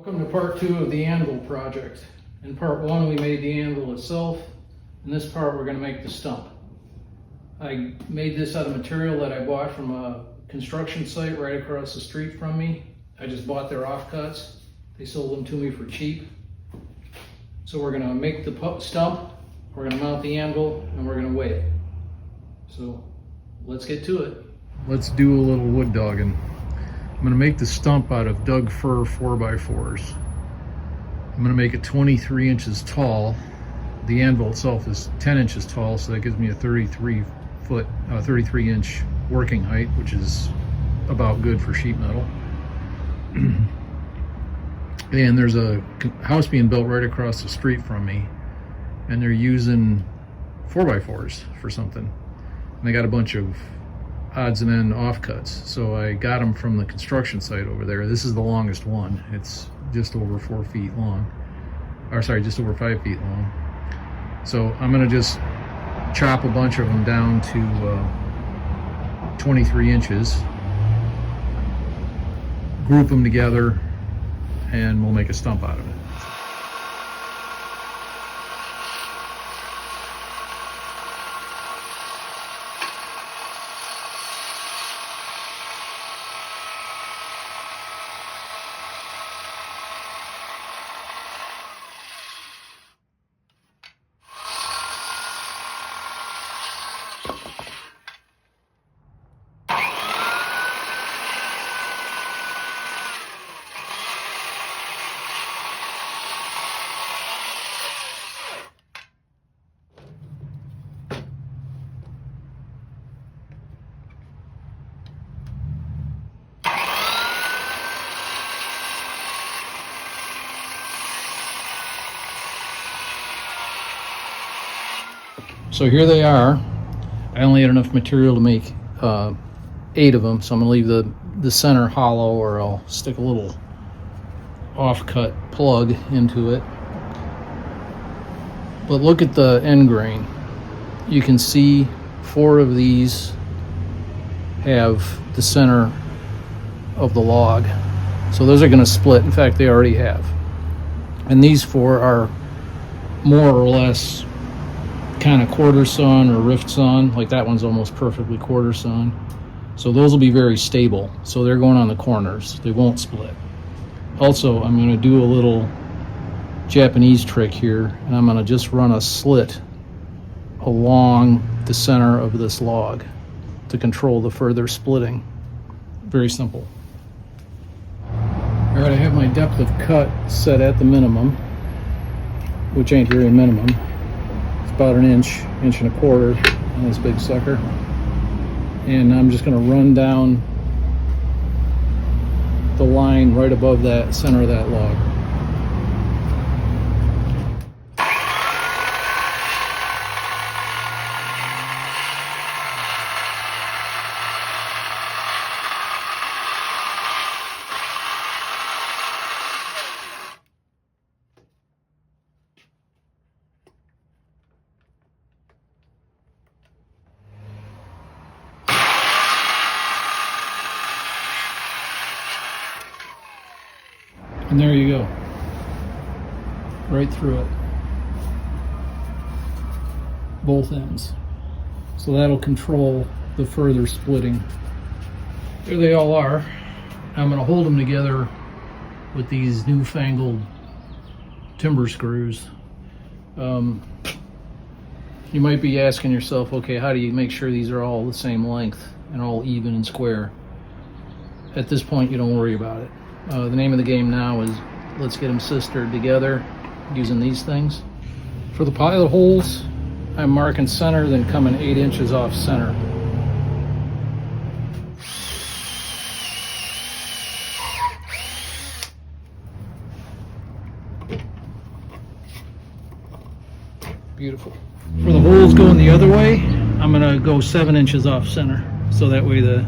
Welcome to part 2 of the Anvil project. In part 1 we made the anvil itself. In this part we're going to make the stump. I made this out of material that I bought from a construction site right across the street from me. I just bought their offcuts. They sold them to me for cheap. So we're going to make the stump, we're going to mount the anvil, and we're going to weigh it. So let's get to it. Let's do a little wood dogging. I'm going to make the stump out of Doug fir 4x4s. I'm going to make it 23 inches tall. The anvil itself is 10 inches tall, so that gives me a 33 inch working height, which is about good for sheet metal. And there's a house being built right across the street from me, and they're using 4x4s for something. And they got a bunch of odds and end offcuts. So I got them from the construction site over there. This is the longest one. It's just over 4 feet long. Or sorry, just over 5 feet long. So I'm gonna just chop a bunch of them down to 23 inches, group them together, and we'll make a stump out of it. So here they are. I only had enough material to make 8 of them, so I'm gonna leave the center hollow, or I'll stick a little offcut plug into it. But look at the end grain. You can see 4 of these have the center of the log. So those are gonna split. In fact, they already have. And these 4 are more or less kind of quarter sawn or rift sawn. Like that one's almost perfectly quarter sawn. So those will be very stable. So they're going on the corners. They won't split. Also, I'm going to do a little Japanese trick here, and I'm going to just run a slit along the center of this log to control the further splitting. Very simple. All right, I have my depth of cut set at the minimum, which ain't very minimum. About an inch and a quarter on this big sucker, and I'm just going to run down the line right above that center of that log. And there you go, right through it, both ends. So that'll control the further splitting. There they all are. I'm going to hold them together with these newfangled timber screws. You might be asking yourself, okay, how do you make sure these are all the same length and all even and square? At this point, you don't worry about it. The name of the game now is let's get them sistered together using these things. For the pilot holes, I'm marking center, then coming 8 inches off center. Beautiful. For the holes going the other way, I'm gonna go 7 inches off center, so that way the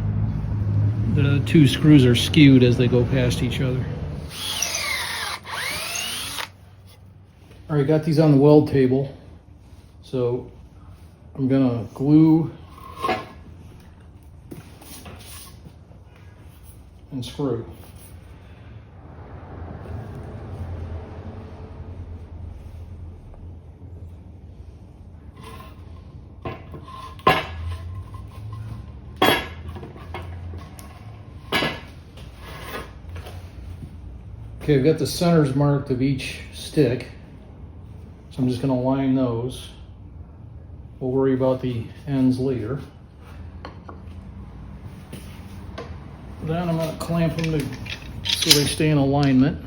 2 screws are skewed as they go past each other. All right, got these on the weld table. So I'm gonna glue and screw. Okay, I've got the centers marked of each stick, so I'm just going to line those. We'll worry about the ends later. Then I'm going to clamp them so they stay in alignment.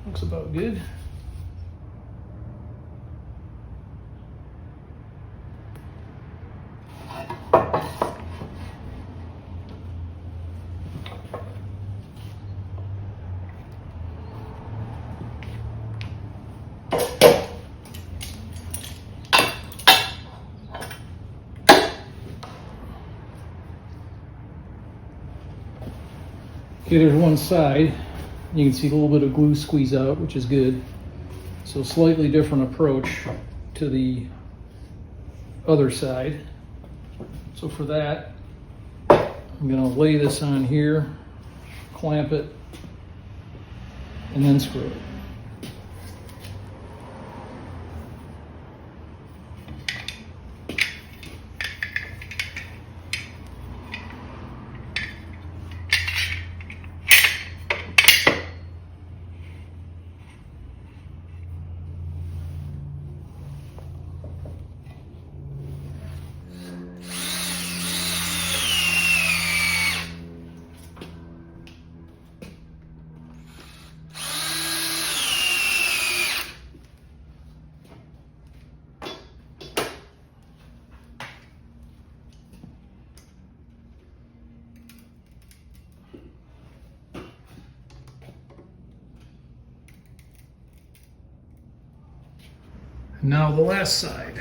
Looks about good. Okay, there's one side. You can see a little bit of glue squeeze out, which is good. So slightly different approach to the other side. So for that, I'm going to lay this on here, clamp it, and then screw it. Now the last side.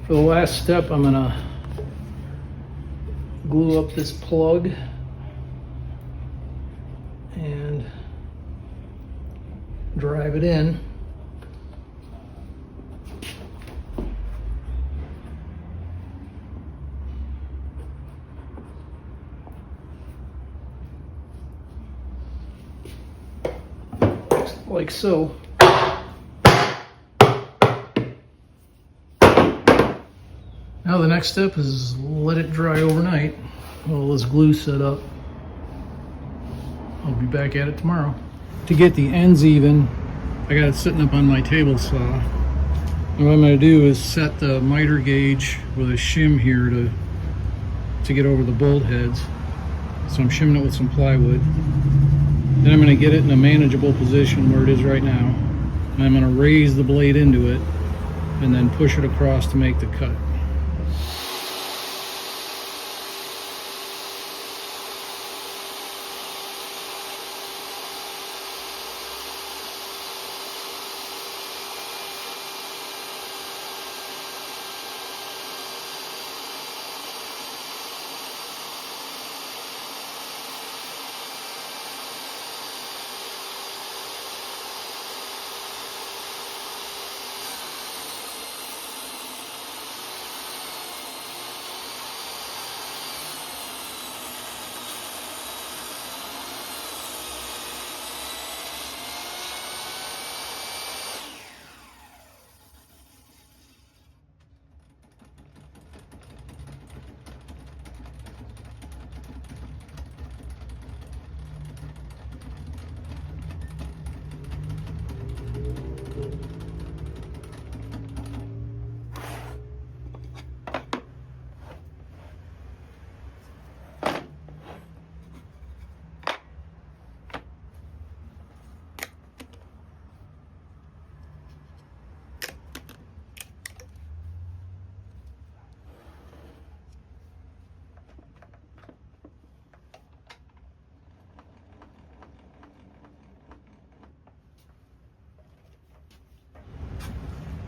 For the last step, I'm gonna glue up this plug and drive it in. Like so. Now the next step is let it dry overnight. Well, this glue set up. I'll be back at it tomorrow. To get the ends even, I got it sitting up on my table saw. And what I'm going to do is set the miter gauge with a shim here to get over the bolt heads. So I'm shimming it with some plywood. Then I'm going to get it in a manageable position where it is right now. And I'm going to raise the blade into it and then push it across to make the cut.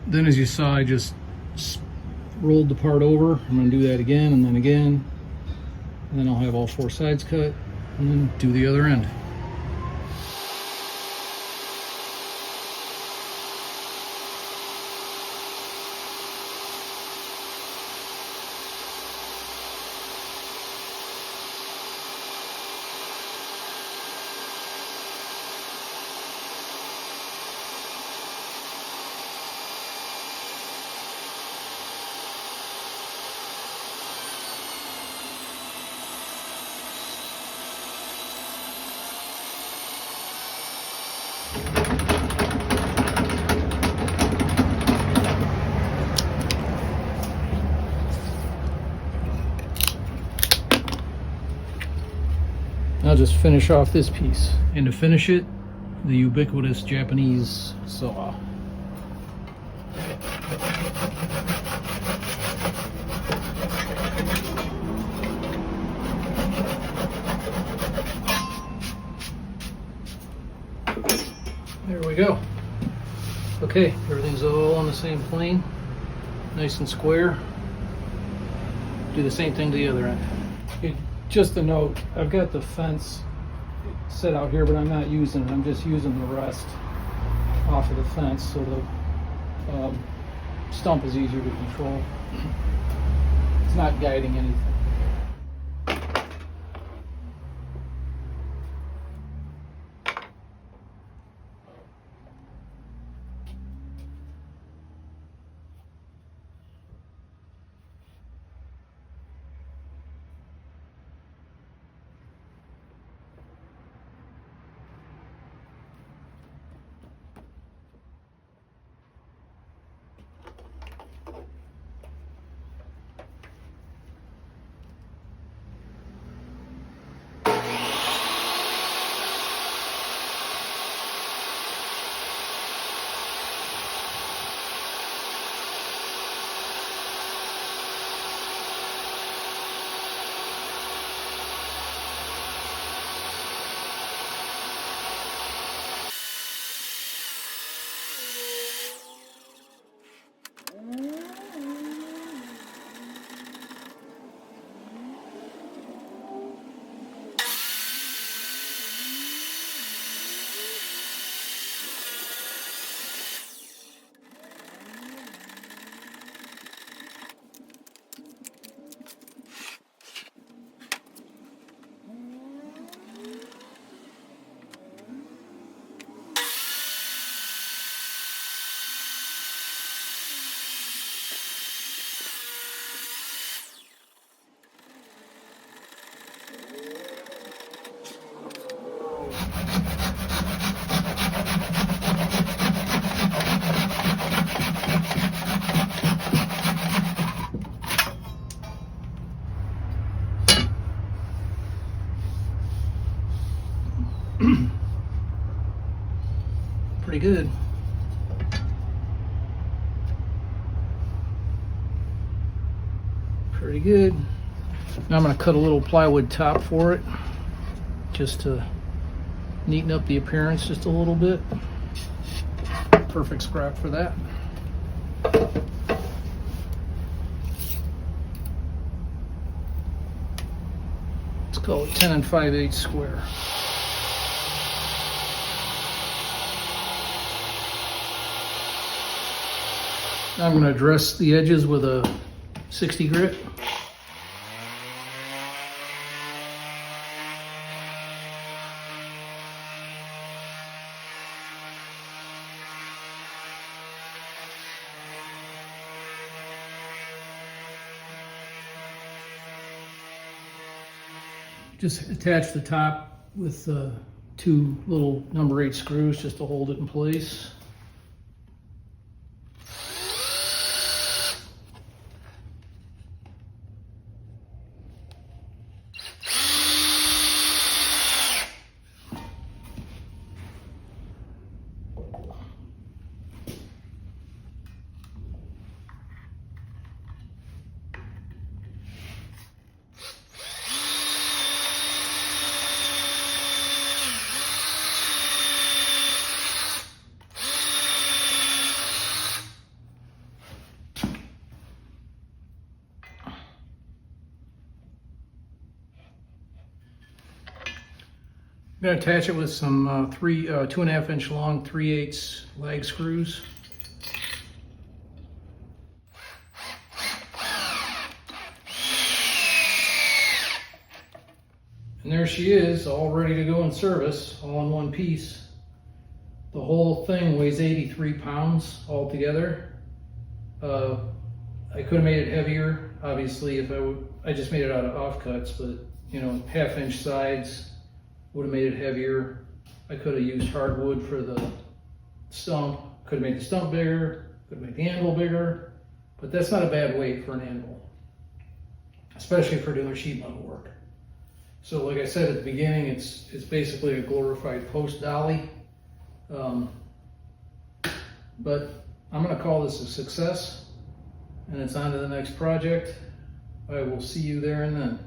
Then as you saw, I just rolled the part over. I'm going to do that again and then again. And then I'll have all 4 sides cut and then do the other end. I'll just finish off this piece. And to finish it, the ubiquitous Japanese saw. There we go. Okay, everything's all on the same plane, nice and square. Do the same thing to the other end. Okay, just a note, I've got the fence set out here, but I'm not using it. I'm just using the rest off of the fence, so the stump is easier to control. It's not guiding anything. Pretty good. Pretty good. Now I'm going to cut a little plywood top for it, just to neaten up the appearance just a little bit. Perfect scrap for that. Let's call it 10 5/8 square. Now I'm going to address the edges with a 60 grit. Just attach the top with 2 little number 8 screws just to hold it in place. I'm going to attach it with some 2.5 inch long 3/8 lag screws. And there she is, all ready to go in service, all in one piece. The whole thing weighs 83 pounds altogether. I could have made it heavier, obviously, if I just made it out of offcuts, but you know, 1/2 inch sides would have made it heavier. I could have used hardwood for the stump, could have made the stump bigger, could have made the anvil bigger, but that's not a bad weight for an anvil, especially for doing sheet metal work. So like I said at the beginning, it's basically a glorified post dolly. But I'm going to call this a success, and it's on to the next project. I will see you there and then.